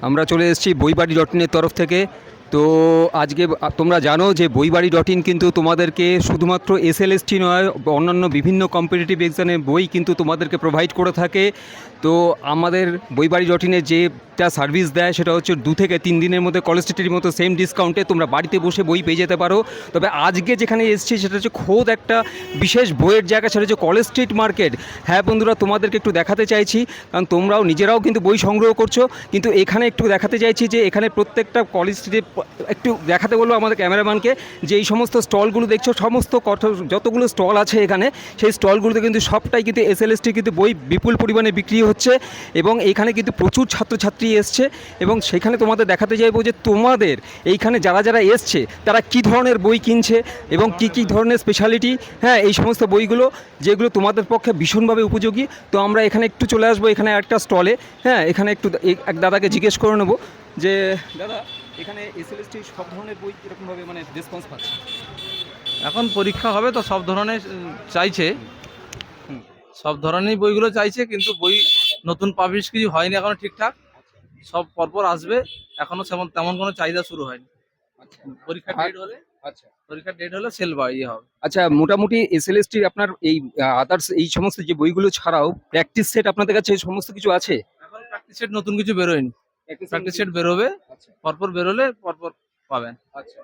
আমরা চলে এসেছি বইবাড়ি ডট ইনের তরফ থেকে। তো আজকে তোমরা জানো যে বইবাড়ি ডট ইন কিন্তু তোমাদেরকে শুধুমাত্র এসএলএসটি নয়, অন্যান্য বিভিন্ন কম্পিটিটিভ এক্সামের বই কিন্তু তোমাদেরকে প্রোভাইড করে থাকে। তো আমাদের বইবাড়ি ডট ইনের যেটা সার্ভিস দেয় সেটা হচ্ছে 2 থেকে 3 দিনের মধ্যে কলেজ স্ট্রিটের মতো সেম ডিসকাউন্টে তোমরা বাড়িতে বসে বই পেয়ে যেতে পারো। তবে আজকে যেখানে এসেছি সেটা হচ্ছে খোদ একটা বিশেষ বইয়ের জায়গা, সেটা হচ্ছে কলেজ স্ট্রিট মার্কেট। হ্যাঁ বন্ধুরা, তোমাদেরকে একটু দেখাতে চাইছি, কারণ তোমরাও নিজেরাও কিন্তু বই সংগ্রহ করছো, কিন্তু এখানে একটু দেখাতে চাইছি যে এখানে প্রত্যেকটা কলেজ স্ট্রিটে একটু দেখাতে বলবো আমাদের ক্যামেরাম্যানকে যে এই সমস্ত স্টলগুলো দেখছো, সমস্ত যতগুলো স্টল আছে এখানে, সেই স্টলগুলোতে কিন্তু সবটাই কিন্তু এসএলএসটি কিন্তু বই বিপুল পরিমাণে বিক্রি হচ্ছে। এবং এইখানে কিন্তু প্রচুর ছাত্রছাত্রী এসছে, এবং সেখানে তোমাদের দেখাতে চাইবো যে তোমাদের এইখানে যারা যারা এসছে তারা কী ধরনের বই কিনছে এবং কী কী ধরনের স্পেশালিটি, হ্যাঁ, এই সমস্ত বইগুলো যেগুলো তোমাদের পক্ষে ভীষণভাবে উপযোগী। তো আমরা এখানে একটু চলে আসবো, এখানে একটা স্টলে, হ্যাঁ, এখানে একটু এক দাদাকে জিজ্ঞেস করে নেবো যে দাদা, এখানে এসএলএসটি সব ধরনের বই কীরকমভাবে মানে রেসপন্স পাচ্ছে? এখন পরীক্ষা হবে তো সব ধরনের চাইছে, হুম। সব ধরনের বইগুলো চাইছে, কিন্তু বই নতুন পাবলিশ কিছু হয়নি এখনো ঠিকঠাক। সব পরপর আসবে, এখনো তেমন কোনো চাহিদা শুরু হয়নি। আচ্ছা। পরীক্ষার আর ডেট হলে আচ্ছা সেল বা ইয়ে হবে। আচ্ছা, মোটামুটি এসএলএসটির আপনার এই আদার্স এই সমস্ত যে বইগুলো ছাড়াও প্র্যাকটিস সেট আপনাদের কাছে এই সমস্ত কিছু আছে? এখন প্র্যাকটিস সেট নতুন কিছু বেরোয়নি, প্র্যাকটিস সেট বেরোবে, আচ্ছা পরপর বেরোলে পরপর পাবেন। আচ্ছা।